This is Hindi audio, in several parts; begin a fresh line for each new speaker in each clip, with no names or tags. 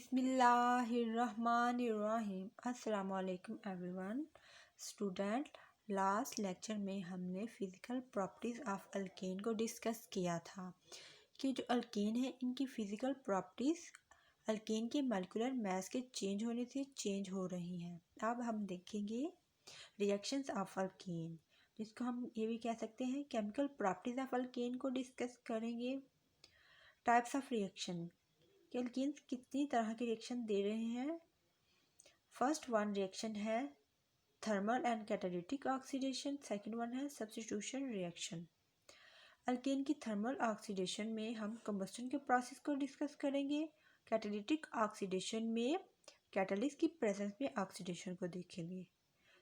बिस्मिल्लाहिर्रहमानिर्रहीम। अस्सलाम वालेकुम एवरीवन। स्टूडेंट, लास्ट लेक्चर में हमने फ़िज़िकल प्रॉपर्टीज़ ऑफ अल्केन को डिस्कस किया था कि जो अल्केन है इनकी फ़िज़िकल प्रॉपर्टीज़ अल्केन के मॉलिक्यूलर मास के चेंज होने से चेंज हो रही हैं। अब हम देखेंगे रिएक्शंस ऑफ अल्केन, जिसको हम ये भी कह सकते हैं केमिकल प्रॉपर्टीज़ ऑफ अल्केन को डिस्कस करेंगे। टाइप्स ऑफ रिएक्शन कि अल्केन्स कितनी तरह के रिएक्शन दे रहे हैं। फर्स्ट वन रिएक्शन है thermal and catalytic oxidation, second one है सब्स्टिट्यूशन रिएक्शन। अल्केन की थर्मल ऑक्सीडेशन में हम कंबस्टन के प्रोसेस को डिस्कस करेंगे। कैटालिटिक ऑक्सीडेशन में कैटलिस्ट की प्रेजेंस में ऑक्सीडेशन को देखेंगे।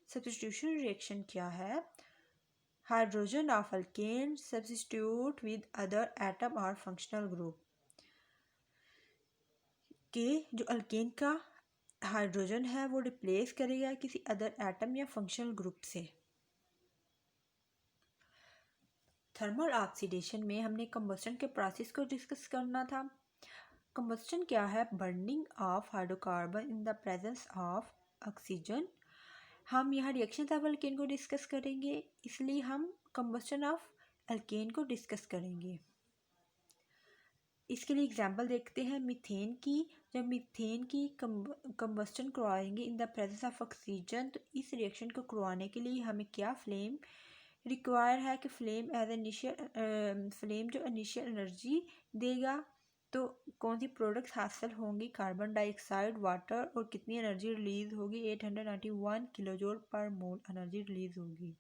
सब्स्टिट्यूशन रिएक्शन क्या है? Hydrogen of alkane substitute with other atom और फंक्शनल ग्रुप कि जो अल्केन का हाइड्रोजन है वो रिप्लेस करेगा किसी अदर एटम या फंक्शनल ग्रुप से। थर्मल ऑक्सीडेशन में हमने कंबस्टन के प्रोसेस को डिस्कस करना था। कंबस्टन क्या है? Burning of hydrocarbon in the presence of oxygen. हम यहाँ रिएक्शन ऑफ अल्केन को डिस्कस करेंगे, इसलिए हम कंबस्टन ऑफ अल्केन को डिस्कस करेंगे। इसके लिए एग्जाम्पल देखते हैं मीथेन की। जब मीथेन की कंबस्टन करवाएंगे इन द प्रेजेंस ऑफ ऑक्सीजन, तो इस रिएक्शन को करवाने के लिए हमें क्या फ्लेम रिक्वायर है कि फ्लेम एज इनिशियल फ्लेम जो इनिशियल एनर्जी देगा। तो कौन सी प्रोडक्ट्स हासिल होंगी? कार्बन डाइऑक्साइड, वाटर, और कितनी एनर्जी रिलीज होगी? 891 किलोजूल पर मोल एनर्जी रिलीज होगी।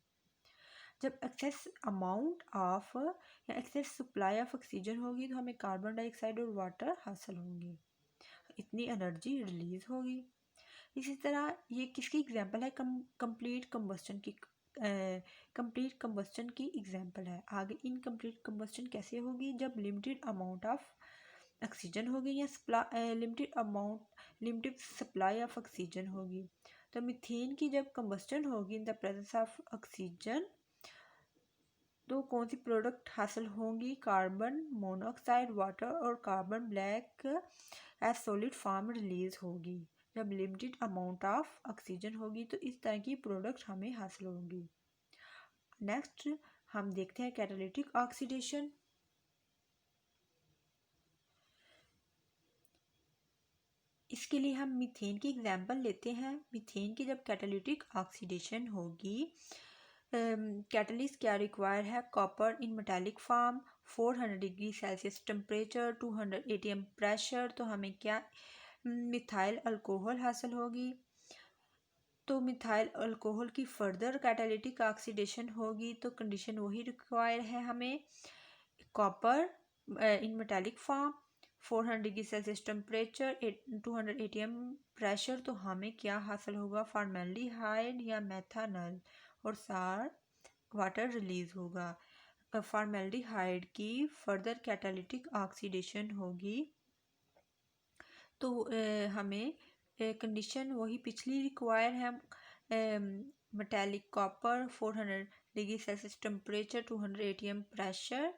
जब एक्सेस अमाउंट ऑफ या एक्सेस सप्लाई ऑफ ऑक्सीजन होगी तो हमें कार्बन डाइऑक्साइड और वाटर हासिल होंगे, इतनी एनर्जी रिलीज होगी। इसी तरह ये किसकी एग्जांपल है? कंप्लीट कंबस्टन की एग्जांपल है। आगे इनकम्प्लीट कंबस्टन कैसे होगी? जब लिमिटेड अमाउंट ऑफ ऑक्सीजन होगी या लिमिटेड सप्लाई ऑफ ऑक्सीजन होगी। तो मीथेन की जब कंबस्टन होगी in the presence of oxygen, तो कौन सी प्रोडक्ट हासिल होंगी? कार्बन मोनोऑक्साइड, वाटर और carbon black as solid form release होगी। जब लिमिटेड अमाउंट ऑफ ऑक्सीजन होगी तो इस तरह की प्रोडक्ट हमें हासिल होंगी। नेक्स्ट हम देखते हैं कैटालिटिक ऑक्सीडेशन। इसके लिए हम मीथेन की एग्जांपल लेते हैं। मीथेन की जब कैटालिटिक ऑक्सीडेशन होगी, कैटलिस्ट क्या रिक्वायर है? कॉपर इन metallic form, 400 degree Celsius temperature, 200 atm pressure. तो हमें क्या मिथाइल अल्कोहल हासिल होगी। तो मिथाइल अल्कोहल की फर्दर कैटालिटिक ऑक्सीडेशन होगी तो कंडीशन वही रिक्वायर है हमें। कॉपर इन metallic form, 400 degree Celsius temperature, 200 atm pressure. तो हमें क्या हासिल होगा? फॉर्मेल्डिहाइड या मेथानल और साथ वाटर रिलीज होगा। फॉर्मेल्डिहाइड की फर्दर कैटालिटिक ऑक्सीडेशन होगी तो हमें कंडीशन वही पिछली रिक्वायर है। Metallic copper, 400 degree Celsius temperature, 200 atm pressure.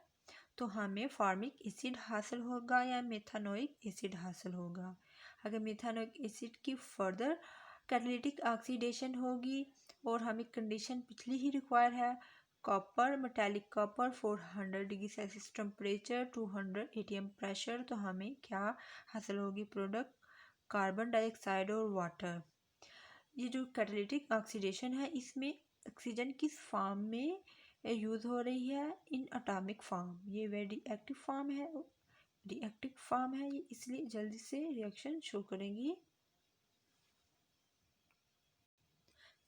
तो हमें फॉर्मिक एसिड हासिल होगा या मेथानोइक एसिड हासिल होगा। अगर मेथानोइक एसिड की फर्दर कैटालिटिक ऑक्सीडेशन होगी और हमें कंडीशन पिछली ही रिक्वायर है, copper, metallic copper, 400 degree Celsius temperature, 200 atm pressure. तो हमें क्या हासिल होगी? प्रोडक्ट कार्बन डाइऑक्साइड और वाटर। ये जो कैटालिटिक ऑक्सीडेशन है इसमें ऑक्सीजन किस फॉर्म में यूज़ हो रही है? In atomic form. ये वेरी एक्टिव फॉर्म है, रिएक्टिव फॉर्म है ये, इसलिए जल्दी से रिएक्शन शो करेंगी।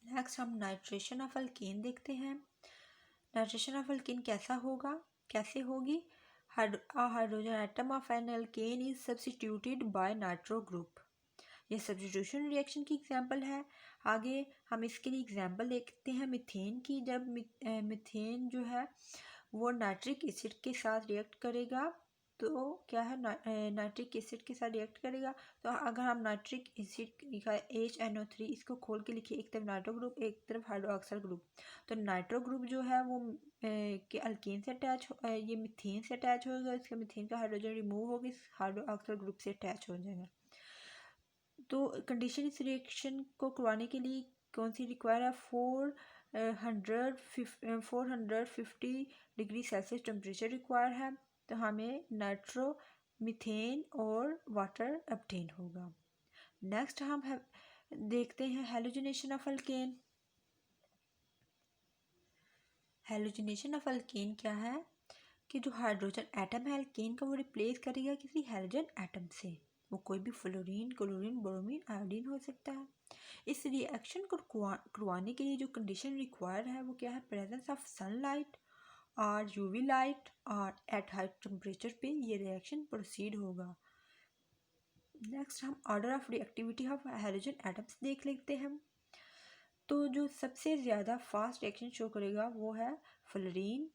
नेक्स्ट हम नाइट्रेशन ऑफ अल्केन देखते हैं। नाइट्रेशन ऑफ अल्केन कैसे होगी? Hydrogen atom of an alkane is substituted by nitro group. ये सब्स्टिट्यूशन रिएक्शन की एग्जांपल है। आगे हम इसके लिए एग्जांपल देखते हैं मीथेन की। जब मीथेन जो है वो नाइट्रिक एसिड के साथ रिएक्ट करेगा तो क्या है? नाइट्रिक एसिड के साथ रिएक्ट करेगा। तो अगर हम नाइट्रिक एसिड का HNO3 इसको खोल के लिखिए, एक तरफ नाइट्रो ग्रुप एक तरफ हाइड्रोक्साइड ग्रुप, तो नाइट्रो ग्रुप जो है वो के अल्केन से ये मीथेन से अटैच होगा। इसका मीथेन का हाइड्रोजन रिमूव होगी, हाइड्रोक्साइड ग्रुप से अटैच हो जाएगा। तो कंडीशन इस रिएक्शन को करवाने के लिए कौन सी रिक्वायर है? 450 डिग्री सेल्सियस टेम्परेचर रिक्वायर है। तो हमें नाइट्रो, मीथेन और वाटर ऑब्टेन होगा। नेक्स्ट हम देखते हैं halogenation of alkane. Halogenation of alkane क्या है कि जो हाइड्रोजन एटम है अल्केन का वो रिप्लेस करेगा किसी हैलोजन एटम से। वो कोई भी फ्लोरीन, क्लोरीन, ब्रोमीन, आयोडीन हो सकता है। इस रिएक्शन को करवाने के लिए जो कंडीशन रिक्वायर है वो क्या है? प्रेजेंस ऑफ सनलाइट और यूवी लाइट और एट हाई टेम्परेचर पे ये रिएक्शन प्रोसीड होगा। नेक्स्ट हम order of reactivity of halogen atoms देख लेते हैं। तो जो सबसे ज़्यादा फास्ट रिएक्शन शो करेगा वो है फ्लोरीन,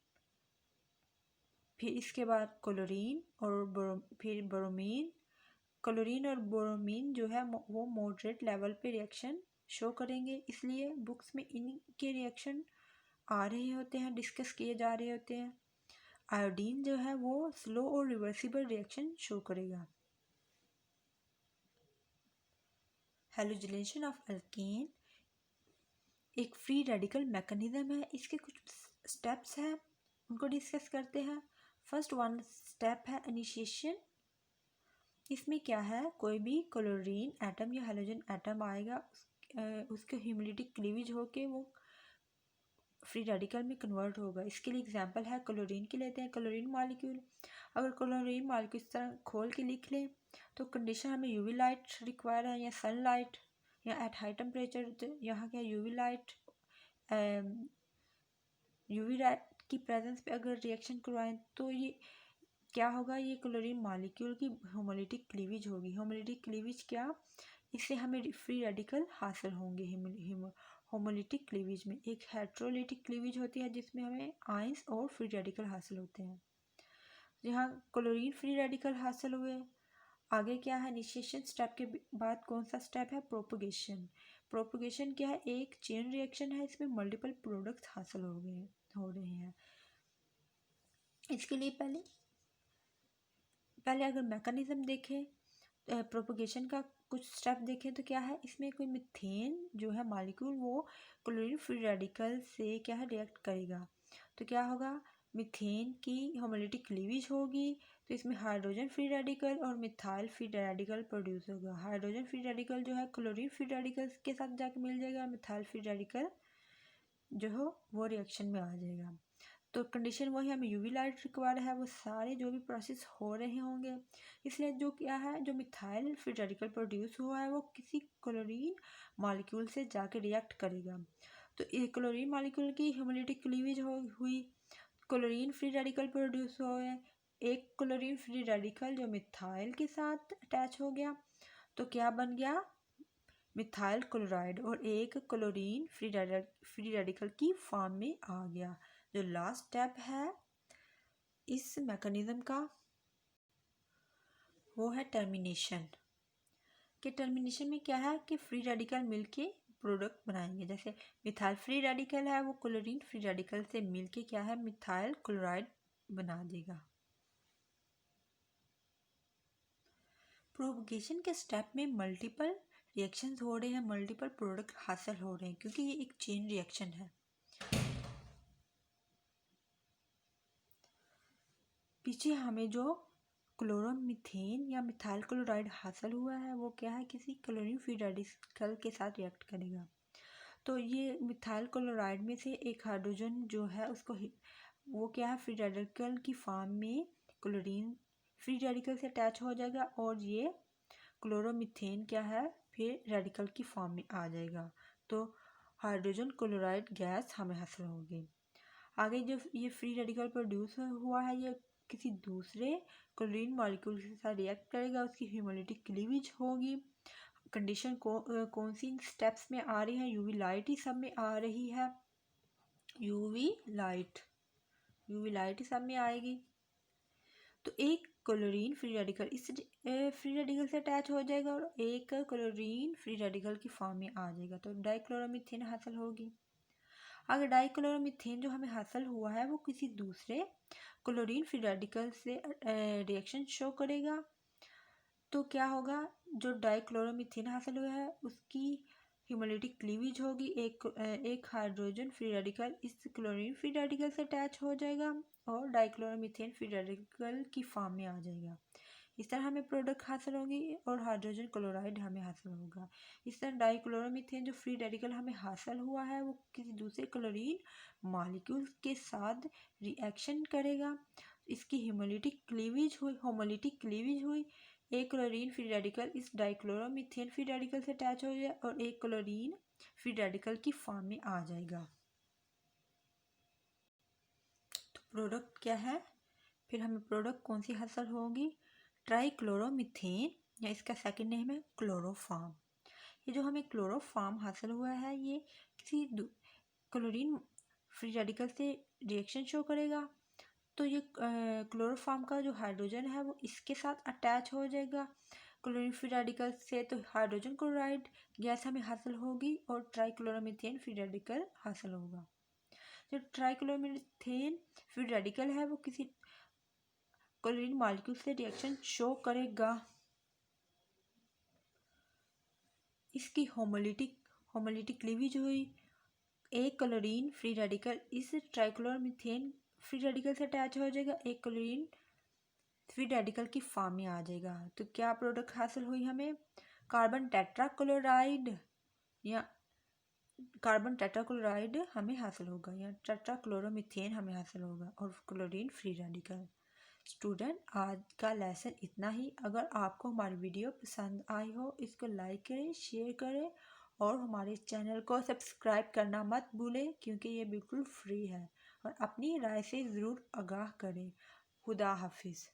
फिर इसके बाद क्लोरीन और फिर ब्रोमीन। क्लोरीन और ब्रोमीन जो है वो मॉडरेट लेवल पे रिएक्शन शो करेंगे, इसलिए बुक्स में इनके रिएक्शन आ रहे होते हैं, डिस्कस किए जा रहे होते हैं। आयोडीन जो है वो स्लो और रिवर्सिबल रिएक्शन शो करेगा। हैलोजिनेशन ऑफ अल्केन एक फ्री रेडिकल मैकेनिज्म है। इसके कुछ स्टेप्स हैं, उनको डिस्कस करते हैं। फर्स्ट वन स्टेप है इनिशिएशन। इसमें क्या है, कोई भी क्लोरीन एटम या हैलोजन एटम आएगा, उसके ह्यूमिडिटी क्लीवेज होके वो फ्री रेडिकल में कन्वर्ट होगा। इसके लिए एग्जांपल है क्लोरीन की लेते हैं। क्लोरीन मॉलिक्यूल, अगर क्लोरीन मॉलिक्यूल इस तरह खोल के लिख लें तो कंडीशन हमें यूवी लाइट रिक्वायर है या सनलाइट या एट हाई टेम्परेचर। तो यहाँ क्या यूवी लाइट की प्रेजेंस पे अगर रिएक्शन करवाएं तो ये क्या होगा, ये क्लोरीन मॉलिक्यूल की होमोलिटिक क्लीवेज होगी। होमोलिटिक क्लीवेज क्या, इससे हमें फ्री रेडिकल हासिल होंगे। होमोलिटिक क्लीवेज में एक हेट्रोलिटिक क्लीवेज होती है जिसमें हमें आयंस और फ्री रेडिकल हासिल होते हैं। यहाँ क्लोरीन फ्री रेडिकल हासिल हुए। आगे क्या है, इनिशिएशन स्टेप के बाद कौन सा स्टेप है? प्रोपगेशन। प्रोपगेशन क्या है, एक चेन रिएक्शन है, इसमें मल्टीपल प्रोडक्ट्स हासिल हो रहे हैं। इसके लिए पहले अगर मैकेनिज्म देखें, प्रोपगेशन का कुछ स्टेप देखें तो क्या है, इसमें कोई मीथेन जो है मॉलिक्यूल वो क्लोरीन फ्री रेडिकल से क्या है रिएक्ट करेगा। तो क्या होगा, मीथेन की होमोलिटिक क्लीवेज होगी, तो इसमें हाइड्रोजन फ्री रेडिकल और मिथाइल फ्री रेडिकल प्रोड्यूस होगा। हाइड्रोजन फ्री रेडिकल जो है क्लोरीन फ्री रेडिकल के साथ जाके मिल जाएगा, मिथाइल फ्री रेडिकल जो हो वो रिएक्शन में आ जाएगा। तो कंडीशन वही, हमें यूवी लाइट रिक्वायर है, वो सारे जो भी प्रोसेस हो रहे होंगे। इसलिए जो क्या है, जो मिथाइल फ्री रेडिकल प्रोड्यूस हुआ है वो किसी क्लोरीन मॉलिक्यूल से जाके रिएक्ट करेगा। तो एक क्लोरीन मॉलिक्यूल की ह्यूमिडिटी क्लीवेज हुई, क्लोरीन फ्री रेडिकल प्रोड्यूस हुए, एक क्लोरीन फ्री रेडिकल जो मिथाइल के साथ अटैच हो गया तो क्या बन गया, मिथाइल क्लोराइड, और एक क्लोरीन फ्री रेडिकल की फॉर्म में आ गया। जो लास्ट स्टेप है इस मैकेनिज्म का वो है टर्मिनेशन। कि टर्मिनेशन में क्या है कि फ्री रेडिकल मिलके प्रोडक्ट बनाएंगे। जैसे मिथाइल फ्री रेडिकल है वो क्लोरीन फ्री रेडिकल से मिलके क्या है, मिथाइल क्लोराइड बना देगा। प्रोपगेशन के स्टेप में मल्टीपल रिएक्शंस हो रहे हैं, मल्टीपल प्रोडक्ट हासिल हो रहे हैं क्योंकि ये एक चेन रिएक्शन है। पीछे हमें जो क्लोरोमीथेन या मिथाइल क्लोराइड हासिल हुआ है वो क्या है, किसी क्लोरीन फ्री रेडिकल के साथ रिएक्ट करेगा। तो ये मिथाइल क्लोराइड में से एक हाइड्रोजन जो है उसको वो क्या है, फ्री रेडिकल की फॉर्म में क्लोरीन फ्री रेडिकल से अटैच हो जाएगा और ये क्लोरोमीथेन क्या है, फिर रेडिकल की फॉर्म में आ जाएगा। तो हाइड्रोजन क्लोराइड गैस हमें हासिल होगी। आगे जो ये फ्री रेडिकल प्रोड्यूस हुआ है ये किसी दूसरे क्लोरीन मॉलिक्यूल के साथ रिएक्ट करेगा, उसकी ह्यूमिडिटी क्लीवेज होगी। कंडीशन कौन सी स्टेप्स में आ रही है, यूवी लाइट ही सब में आ रही है। यूवी लाइट ही सब में आएगी। तो एक क्लोरीन फ्री रेडिकल इस फ्री रेडिकल से अटैच हो जाएगा और एक क्लोरीन फ्री रेडिकल की फॉर्म में आ जाएगा, तो डाइक्लोरोमीथेन हासिल होगी। अगर डाइक्लोरोमीथेन जो हमें हासिल हुआ है वो किसी दूसरे क्लोरीन फ्री रेडिकल से रिएक्शन शो करेगा तो क्या होगा, जो डाइक्लोरोमीथेन हासिल हुआ है उसकी ह्यूमैलिटिक क्लीवेज होगी, एक हाइड्रोजन फ्री रेडिकल इस क्लोरीन फ्री रेडिकल से अटैच हो जाएगा और डाइक्लोरोमीथेन फ्री रेडिकल की फॉर्म में आ जाएगा। इस तरह हमें प्रोडक्ट हासिल होगी और हाइड्रोजन क्लोराइड हमें हासिल होगा। इस तरह डाइक्लोरोमीथेन जो फ्री रेडिकल हमें हासिल हुआ है वो किसी दूसरे क्लोरीन मॉलिक्यूल के साथ रिएक्शन करेगा, इसकी होमोलिटिक क्लीवेज हुई, एक क्लोरीन फ्री रेडिकल इस डाइक्लोरोमीथेन फ्री रेडिकल से अटैच हो जाए और एक क्लोरीन फ्री रेडिकल की फॉर्म में आ जाएगा। तो प्रोडक्ट क्या है, फिर हमें प्रोडक्ट कौन सी हासिल होगी, ट्राइक्लोरोमीथेन या इसका सेकंड नेम है क्लोरोफॉर्म। ये जो हमें क्लोरोफॉर्म हासिल हुआ है ये किसी क्लोरीन फ्री रेडिकल से रिएक्शन शो करेगा, तो ये क्लोरोफॉर्म का जो हाइड्रोजन है वो इसके साथ अटैच हो जाएगा क्लोरीन फ्री रेडिकल से, तो हाइड्रोजन क्लोराइड गैस हमें हासिल होगी और ट्राइक्लोरोमीथेन फ्री रेडिकल हासिल होगा। जो ट्राइक्लोरोमीथेन फ्री रेडिकल है वो किसी क्लोरीन मॉलिक्यूल से रिएक्शन शो करेगा, इसकी होमोलिटिक क्लीवेज हुई, एक क्लोरीन फ्री रेडिकल इस ट्राइक्लोरोमीथेन फ्री रेडिकल से अटैच हो जाएगा, एक क्लोरीन फ्री रेडिकल की फॉर्म में आ जाएगा। तो क्या प्रोडक्ट हासिल हुई हमें, कार्बन टेट्राक्लोराइड या कार्बन टेट्राक्लोराइड हमें हासिल होगा या टेट्राक्लोरोमीथेन हमें हासिल होगा और क्लोरीन फ्री रेडिकल। स्टूडेंट आज का लेसन इतना ही। अगर आपको हमारी वीडियो पसंद आई हो इसको लाइक करें, शेयर करें और हमारे चैनल को सब्सक्राइब करना मत भूलें क्योंकि ये बिल्कुल फ्री है, और अपनी राय से ज़रूर आगाह करें। खुदा हाफिज़।